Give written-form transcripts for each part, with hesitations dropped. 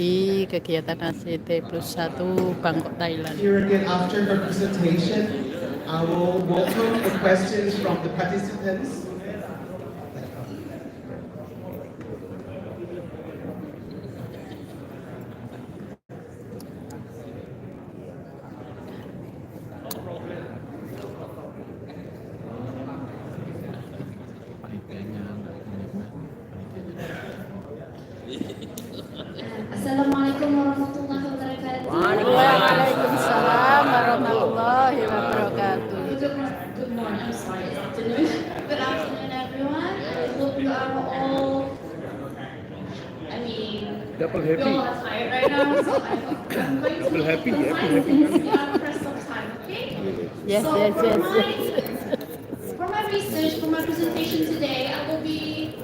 pagi kegiatan ACT plus 1 Bangkok Thailand. Here again, after her presentation, I will welcome the questions from the participants. Assalamualaikum warahmatullahi wabarakatuh. Waalaikumsalam warahmatullahi wabarakatuh. Good morning. I'm sorry, it's afternoon. Good afternoon, everyone. I hope you are all. Double you happy. all are tired right now, so I'm going to Double happy, make it happy, concise happy. since we are pressed of time. Okay? Yes, So yes, for yes, my yes. for my research, for my presentation today, I will be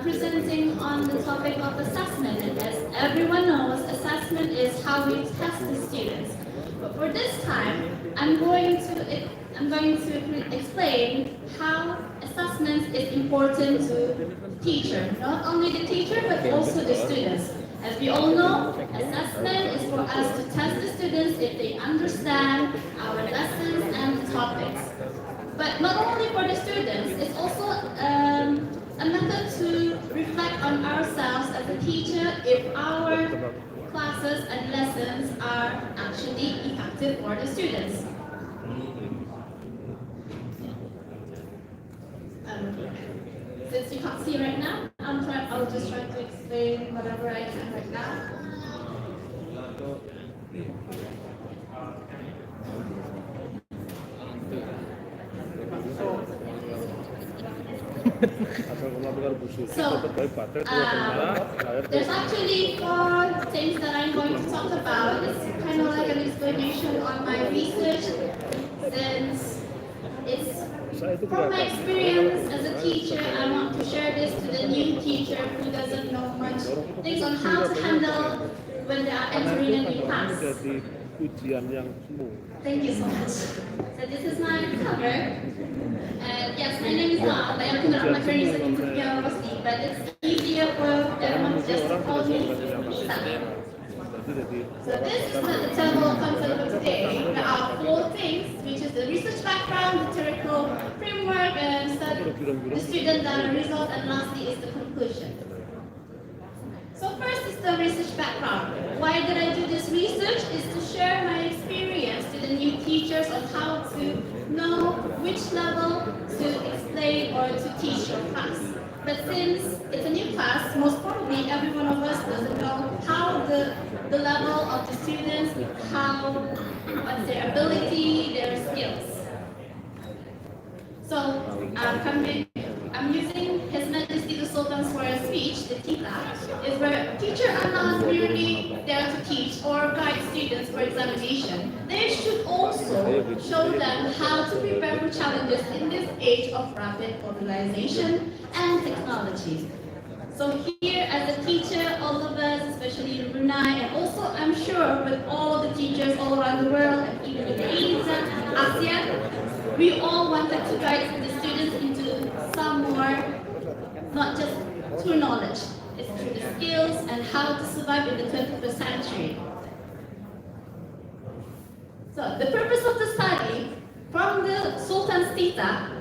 presenting on the topic of assessment. And as everyone knows, assessment is how we test the students. But for this time, I'm going to explain how assessment is important to teacher, not only the teacher but also the students. As we all know, assessment is for us to test the students if they understand our lessons and topics. But not only for the students, it's also a method to reflect on ourselves as a teacher if our classes and lessons are actually effective for the students. Since you can't see right now, I'll just try to explain whatever I can right now. There's actually 4 things that I'm going to talk about. It's kind of like an explanation on my research, since it's from my experience as a teacher. I want to share this to the new teacher who doesn't know much things on how to handle when they are entering a new class. Thank you so much. So this is my cover. And yes, my name is Ma, but I'm not my friend is university, but it's easier for everyone just to call me Lisa. So this is the table content of today. There are 4 things, which is the research background, the theoretical framework, and the student data result, and lastly is the conclusion. So first is the research background. Why did I do this research? Is to share my experience to the new teachers on how to know which level to explain or to teach your class. But since it's a new class, most probably every one of us doesn't know how the level of the students, what's their ability, their skills. So I'm using His Majesty the Sultan's Royal Speech, the TITA, is where teachers are not merely there to teach or guide students for examination. They should also show them how to prepare for challenges in this age of rapid globalization and technology. So here as a teacher, all of us, especially in Brunei, and also I'm sure with all the teachers all around the world, and even in ASEAN, we all wanted to guide the students into some more, not just through knowledge, it's through the skills and how to survive in the 21st century. So the purpose of the study, from the Sultan's Tita,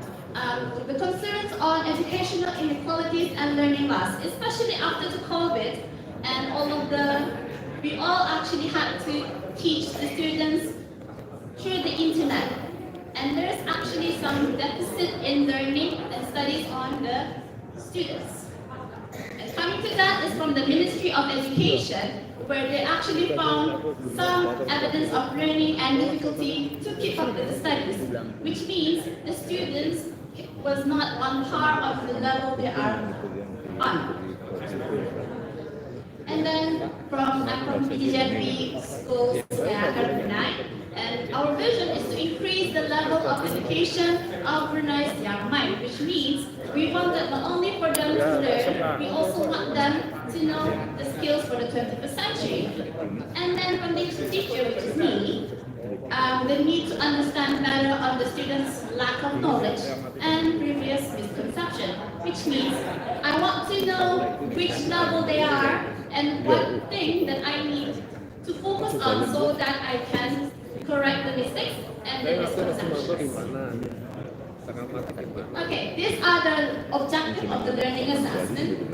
the concerns on educational inequalities and learning loss, especially after the COVID and we all actually had to teach the students through the internet. And there's actually some deficit in learning and studies on the students. And coming to that is from the Ministry of Education, where they actually found some evidence of learning and difficulty to keep up with the studies, which means the students was not on par of the level they are on. And then I'm from PGMB schools in Brunei, and our vision is to increase the level of education of Brunei's young mind, which means we want that not only for them to learn, we also want them to know the skills for the 21st century. And then from the teacher, which is me, they need to understand better on the students' lack of knowledge and previous misconception, which means I want to know which level they are and what thing that I to focus on so that I can correct the mistakes and the misconceptions. Okay, these are the objectives of the learning assessment.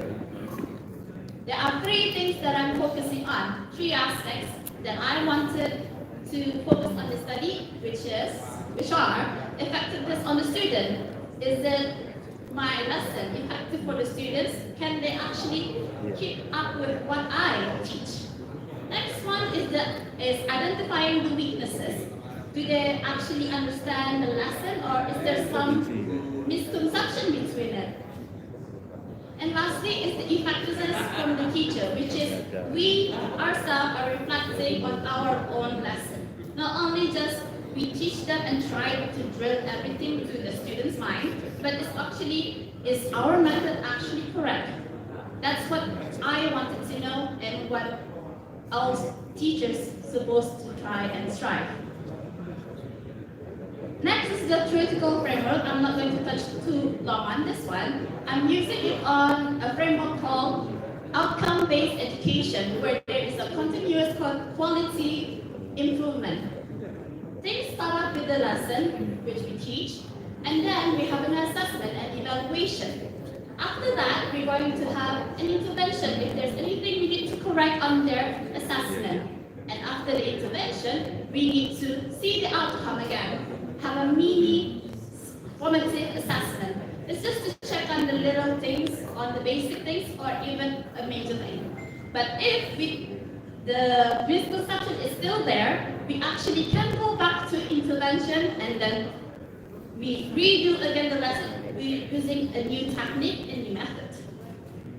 There are three things that I'm focusing on, three aspects that I wanted to focus on the study, which are effectiveness on the student. Is it my lesson effective for the students? Can they actually keep up with what I teach? Next one is identifying the weaknesses. Do they actually understand the lesson, or is there some misconception between it? And lastly is the effectiveness from the teacher, which is we ourselves are reflecting on our own lesson. Not only just we teach them and try to drill everything to the student's mind, but it's actually, is our method actually correct? That's what I wanted to know and what our teachers supposed to try and strive. Next is the theoretical framework. I'm not going to touch too long on this one. I'm using it on a framework called outcome-based education, where there is a continuous quality improvement. Things start off with the lesson, which we teach, and then we have an assessment and evaluation. After that, we're going to have an intervention if there's anything we need to correct on their assessment. And after the intervention, we need to see the outcome again. Have a mini formative assessment. It's just to check on the little things, on the basic things, or even a major thing. But if the misconception is still there, we actually can go back to intervention and then we redo again the lesson using a new technique and new method.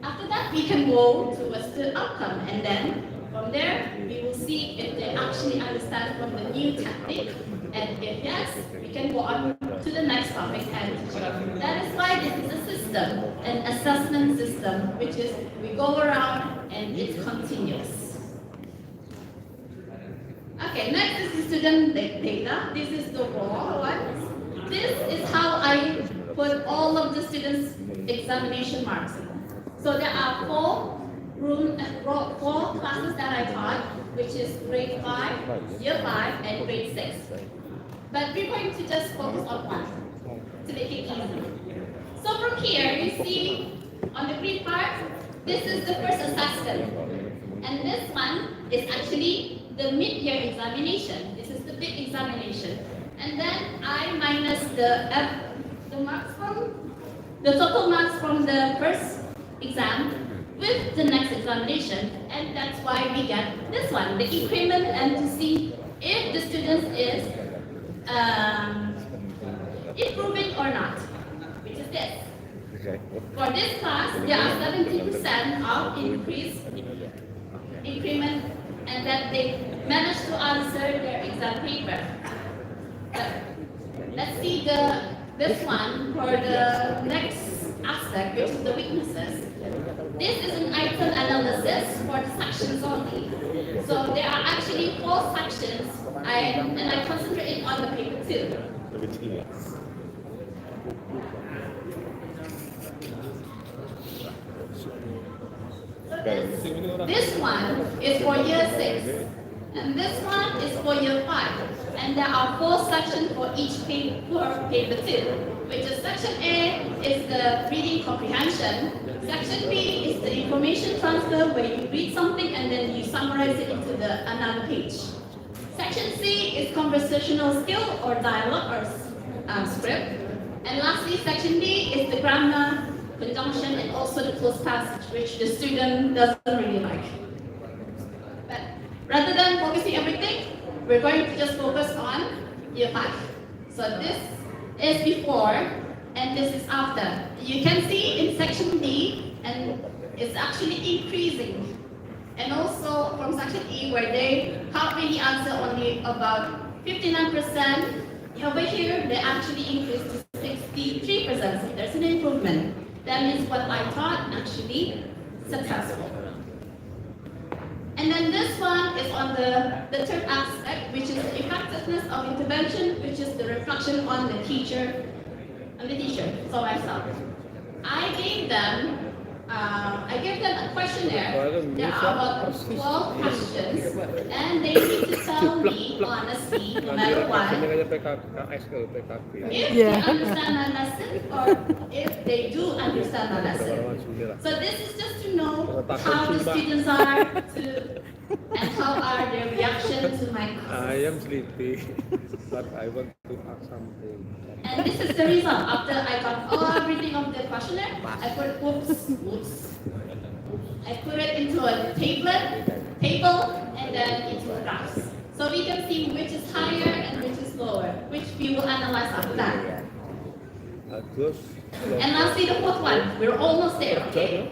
After that, we can go towards the outcome, and then from there, we will see if they actually understand from the new technique, and if yes, we can go on to the next topic and teach it. That is why this is a system, an assessment system, which is we go around and it's continuous. Okay, next is the student data. This is the raw one. This is how I put all of the students' examination marks. So there are four classes that I taught, which is grade 5, year 5, and grade 6. But we're going to just focus on one to make it easy. So from here, you see on the green part, this is the first assessment. And this one is actually the mid-year examination. This is the big examination. And then I minus the marks from, the total marks from the first exam with the next examination, and that's why we get this one, the increment, and to see if the student is improving or not, which is this. Okay. For this class, there are 70% of increment, and that they managed to answer their exam paper. But let's see this one for the next aspect, which is the weaknesses. This is an item analysis for the sections only. So there are actually 4 sections, and I concentrate on the paper 2. This one is for year 6, and this one is for year 5. And there are 4 sections for each paper 2, which is section A is the reading comprehension, section B is the information transfer, where you read something and then you summarize it into another page. Section C is conversational skill or dialogue or script. And lastly, section D is the grammar, conjunction, and also the closed passage, which the student doesn't really like. But rather than focusing everything, we're going to just focus on year 5. So this is before and this is after. You can see in section D, and it's actually increasing. And also from section E, where they can't really answer only about 59%, over here they actually increased to 63%. So there's an improvement. That means what I taught actually successful. And then this one is on the third aspect, which is the effectiveness of intervention, which is the reflection on the teacher, so myself. I gave them I gave them a questionnaire. There are about 12 questions, and they need to tell me honestly, no matter what, if they understand my lesson or if they do understand my lesson. So this is just to know how the students are and how are their reaction to my I classes. am sleepy, but I want to ask something. And this is the result. After I got everything of the questionnaire, I put I put it into a table, and then into graphs. So we can see which is higher and which is lower, which we will analyze after that. Terus, And lastly, the fourth one. We're almost there, okay?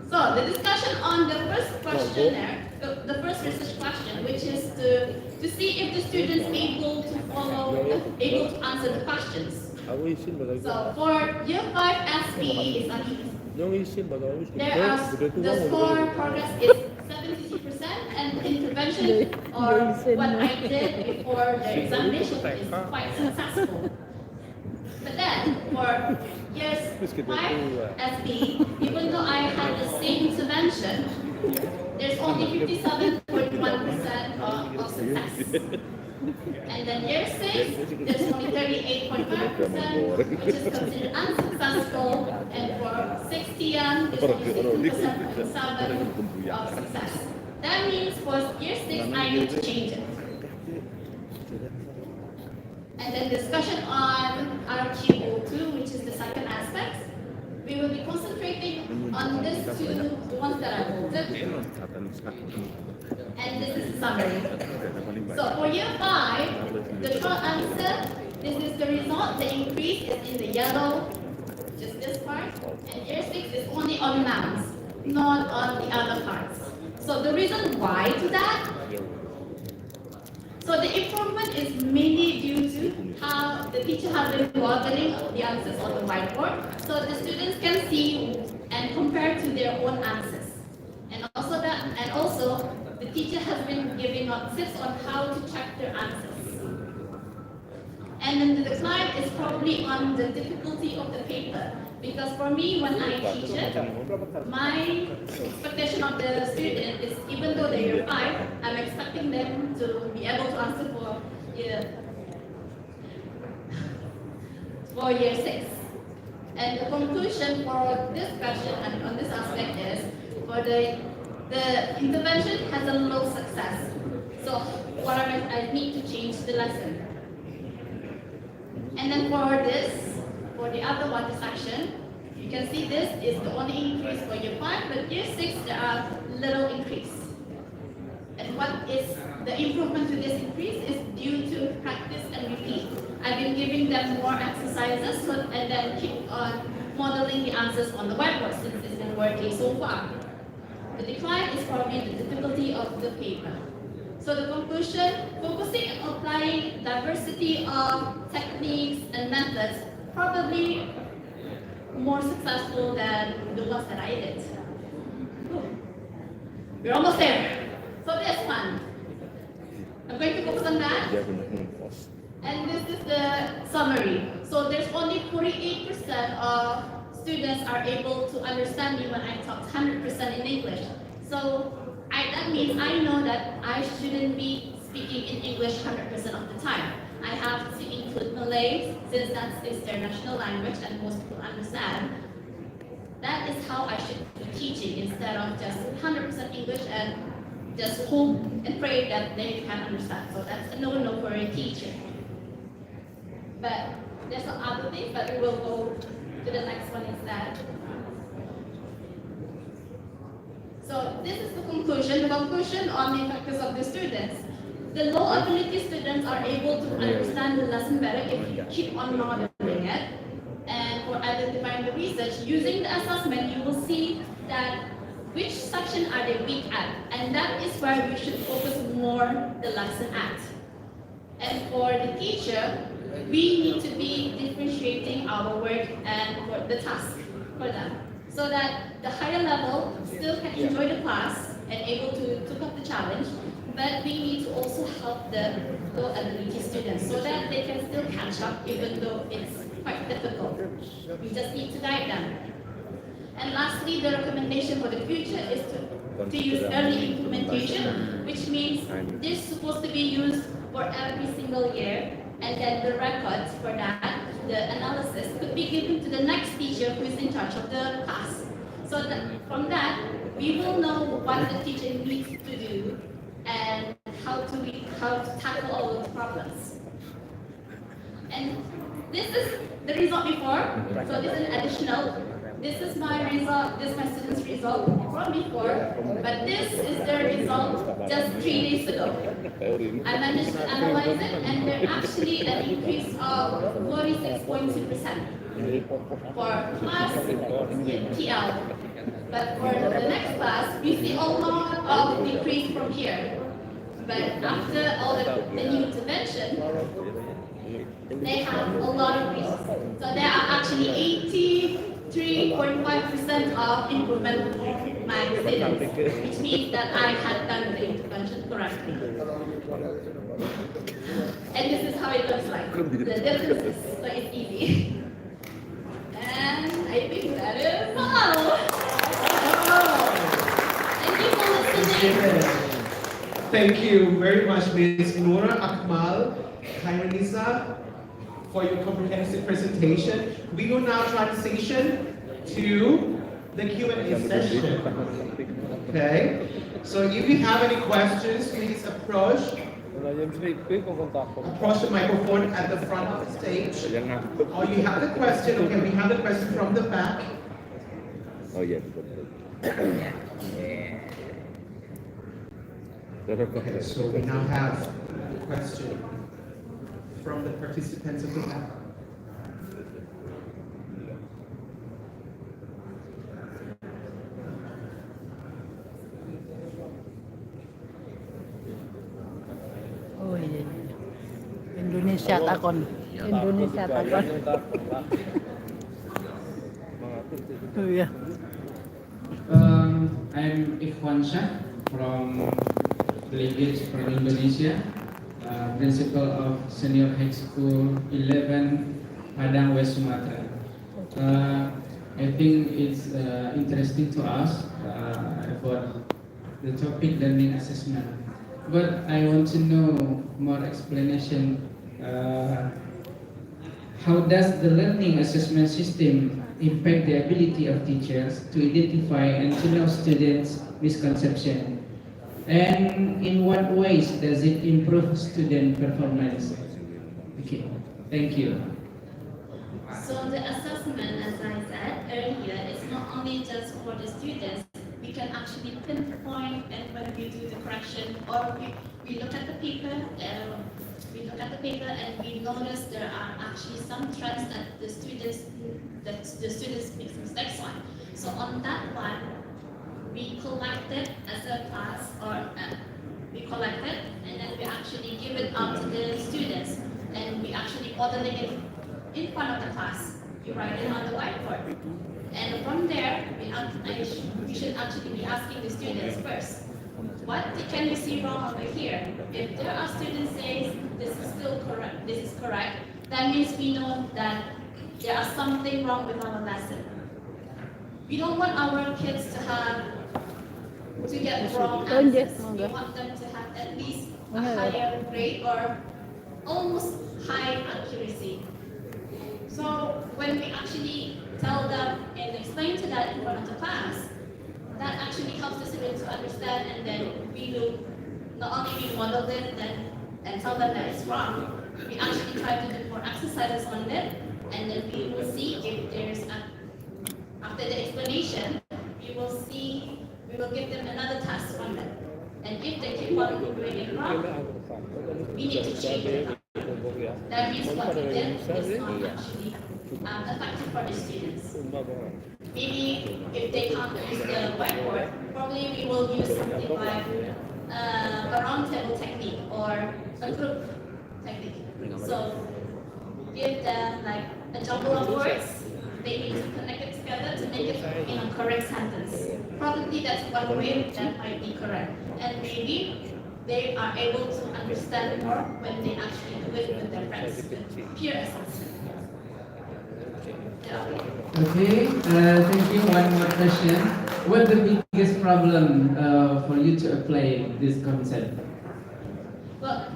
So the discussion on the first questionnaire, the first research question, which is to see if the students able to answer the questions. aku izin bakal So for year 5 SPE is Yang izin bakal there are the score progress is 72% and intervention or what I did before the examination is quite successful. But then for years 5 SPE, even though I had the same intervention, there's only 57.1% of success. And then year 6, there's only 38.5%, which is considered unsuccessful, and for 60 there's only 60.7% of success. That means for year 6, I need to change it. And then discussion on RQO2, which is the second aspect. We will be concentrating on these two, the ones that I bolded. And this is the summary. So for year 5, the short answer, this is the result. The increase is in the yellow, just this part. And year 6 is only on nouns, not on the other parts. So the reason why to that, so the improvement is mainly due to how the teacher has been modeling the answers on the whiteboard, so the students can see and compare to their own answers. And also the teacher has been giving out tips on how to check their answers. And then the decline is probably on the difficulty of the paper. Because for me, when I teach it, my expectation of the student is, even though they are 5, I'm expecting them to be able to answer for year 6. And the conclusion for this question and on this aspect is, for the intervention has a low success. So what I need to change the lesson. And then for the other one, the section, you can see this is the only increase for year 5, but year 6 there are little increase. And what is the improvement to this increase is due to practice and repeat. I've been giving them more exercises and then keep on modeling the answers on the whiteboard since it's been working so far. The decline is probably the difficulty of the paper. So the conclusion, focusing on applying diversity of techniques and methods, probably more successful than the ones that I did. We're almost there. So this one, I'm going to focus on that. And this is the summary. So there's only 48% of students are able to understand me when I talk 100% in English. So that means I know that I shouldn't be speaking in English 100% of the time. I have to include Malay, since that is their national language and most people understand. That is how I should be teaching, instead of just 100% English and just hope and pray that they can understand. So that's a no-no for a teacher. But there's some other things, but we will go to the next one instead. So this is the conclusion on the factors of the students. The low ability students are able to understand the lesson better if you keep on modeling it. And for identifying the research, using the assessment, you will see that which section are they weak at. And that is where we should focus more the lesson at. And for the teacher, we need to be differentiating our work and for the task for them, so that the higher level still can enjoy the class and able to take up the challenge, but we need to also help the low ability students so that they can still catch up even though it's quite difficult. We just need to guide them. And lastly, the recommendation for the future is to use early implementation, which means this is supposed to be used for every single year, and then the records for that, the analysis, could be given to the next teacher who is in charge of the class. So that from that, we will know what the teacher needs to do and how to tackle all those problems. And this is the result before, so this is an additional. This is my result, this is my student's result from before, but this is their result just 3 days ago. I managed to analyze it, and there's actually an increase of 46.2% for class TL. But for the next class, we see a lot of decrease from here. But after all the new intervention, they have a lot of increase. So there are actually 83.5% of improvement of my students, which means that I had done the intervention correctly. And this is how it looks like, the differences, so it's easy. And I think that is all. Thank you for listening. Thank you very much, Ms. Nura Akmal Khairanisa, for your comprehensive presentation. We will now transition to the Q&A session. Okay? So if you have any questions, please approach the microphone at the front of the stage. Or you have the question, okay, we have the question from the back. Oh yeah. Okay, so we now have a question from the participants of the back. Oh iya. Indonesia takon. Indonesia takon. Oh iya. I'm Ikhwan Shah from Delegate from Indonesia, Principal of Senior High School 11, Padang, West Sumatra. I think it's interesting to us about the topic learning assessment, but I want to know more explanation. How does the learning assessment system impact the ability of teachers to identify and to know students' misconception? And in what ways does it improve student performance? Okay, thank you. So the assessment, as I said earlier, is not only just for the students. We can actually pinpoint, and when we do the correction, or we look at the paper, and we notice there are actually some trends that the students make mistakes on. So on that one, we collect it as a class, or we collect it, and then we actually give it out to the students, and we actually modeling it in front of the class. You write it on the whiteboard, and from there, we should actually be asking the students first, what can you see wrong over here? If there are students saying this is still correct, this is correct, that means we know that there are something wrong with our lesson. We don't want our kids to get wrong answers. We want them to have at least a higher grade or almost high accuracy. So when we actually tell them and explain to that in front of the class, that actually helps the students to understand, and then we will not only we model it and tell them that it's wrong, we actually try to do more exercises on it, and then we will see if there's after the explanation, we will give them another task from it. And if they keep on doing it wrong, we need to change it. That means what we did is not actually effective for the students. Maybe if they can't use the whiteboard, probably we will use something like a round table technique or a group technique. So give them like a jumble of words. They need to connect it together to make it in a correct sentence. Probably that's one way that might be correct. And maybe they are able to understand more when they actually do it with their friends, with peer assessment. Okay, thank you. One more question. What's the biggest problem for you to apply this concept? Well,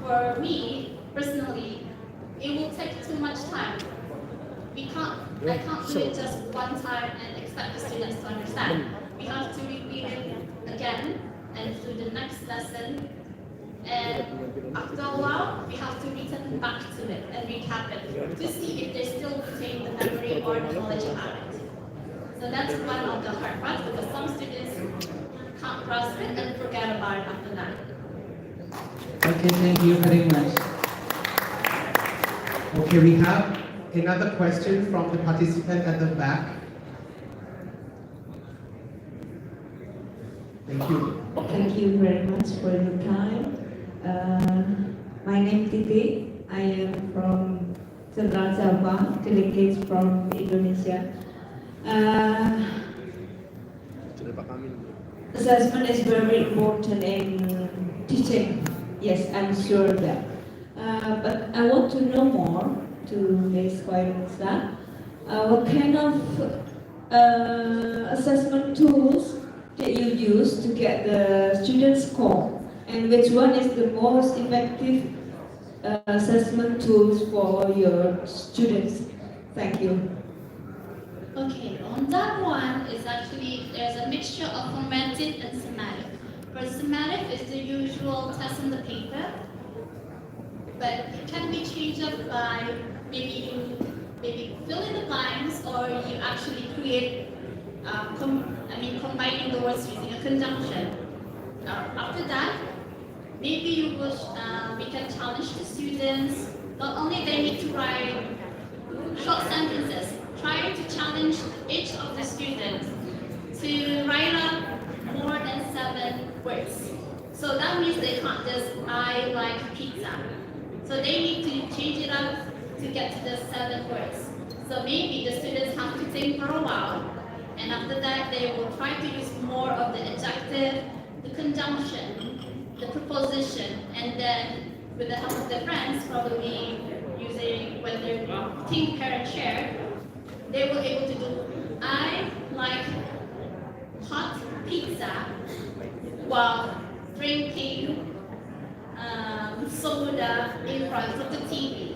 for me personally, it will take too much time. I can't do it just one time and expect the students to understand. We have to repeat it again and do the next lesson. And after a while, we have to return back to it and recap it to see if they still retain the memory or the knowledge about it. So that's one of the hard parts because some students can't grasp it and forget about it after that. Okay, thank you very much. Okay, we have another question from the participant at the back. Thank you. Thank you very much for your time. My name is Titi. I am from Central Java, delegates from Indonesia. Assessment is very important in teaching. Yes, I'm sure of that. But I want to know more to Ms. Koinsa. What kind of assessment tools that you use to get the student score? And which one is the most effective assessment tools for your students? Thank you. Okay, on that one is actually there's a mixture of formative and semantic. For semantic is the usual test on the paper, but it can be changed up by maybe you fill in the blanks or you actually create combining the words using a conjunction. After that, maybe we can challenge the students. Not only they need to write short sentences, trying to challenge each of the students to write up more than 7 words. So that means they can't just I like pizza. So they need to change it up to get to the 7 words. So maybe the students have to think for a while, and after that they will try to use more of the adjective, the conjunction, the preposition, and then with the help of their friends, probably using when they're team, parent, share, they were able to do I like hot pizza while drinking soda in front of the TV.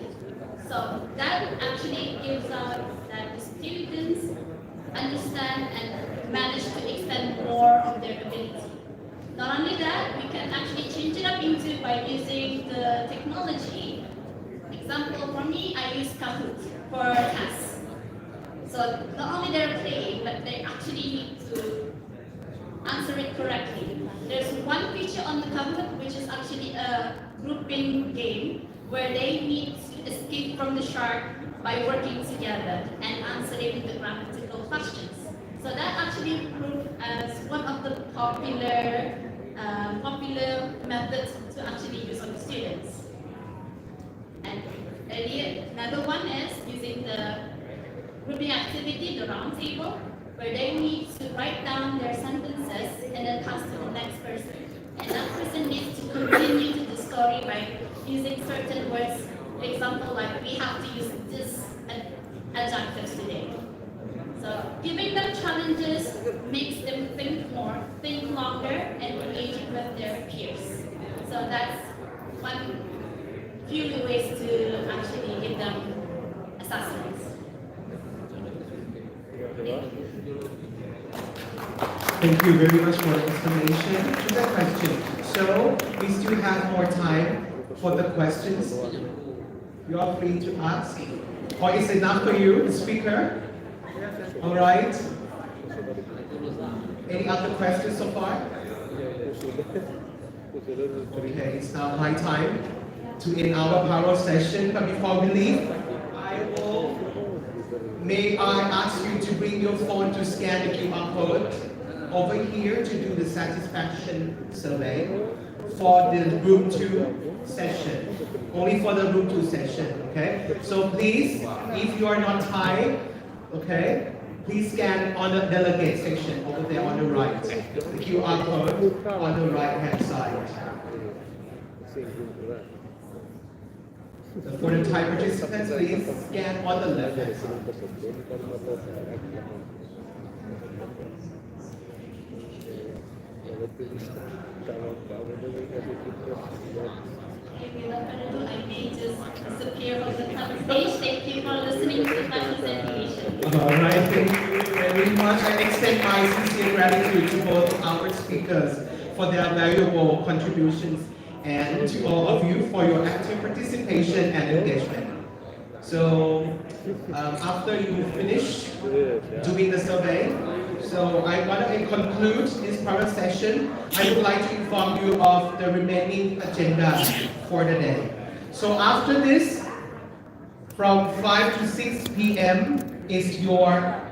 So that actually gives out that the students understand and manage to extend more of their ability. Not only that, we can actually change it up into by using the technology. Example for me, I use Kahoot for tests. So not only they're playing, but they actually need to answer it correctly. There's one feature on the Kahoot which is actually a grouping game where they need to escape from the shark by working together and answering the grammatical questions. So that actually proved as one of the popular methods to actually use on the students. And another one is using the grouping activity, the round table, where they need to write down their sentences and then pass to the next person. And that person needs to continue to the story by using certain words. For example, like we have to use this adjectives today. So giving them challenges makes them think more, think longer, and engaging with their peers. So that's one few ways to actually give them assessments. Thank you very much for the explanation to that question. So we still have more time for the questions. You are free to ask. Or is it enough for you, the speaker? All right. Any other questions so far? Okay, it's now high time to end our power session. But before we leave, may I ask you to bring your phone to scan the QR code over here to do the satisfaction survey for the room 2 session. Only for the room 2 session, okay? So please, if you are not Thai, okay, please scan on the delegate section over there on the right. The QR code on the right hand side. For the Thai participants, please scan on the left hand side. If without further ado, I may just disappear from the public stage. Thank you for listening to my presentation. All right, thank you very much. I extend my sincere gratitude to both our speakers for their valuable contributions and to all of you for your active participation and engagement. So after you finish doing the survey, so I want to conclude this private session. I would like to inform you of the remaining agenda for the day. So after this, from 5 to 6 p.m. is your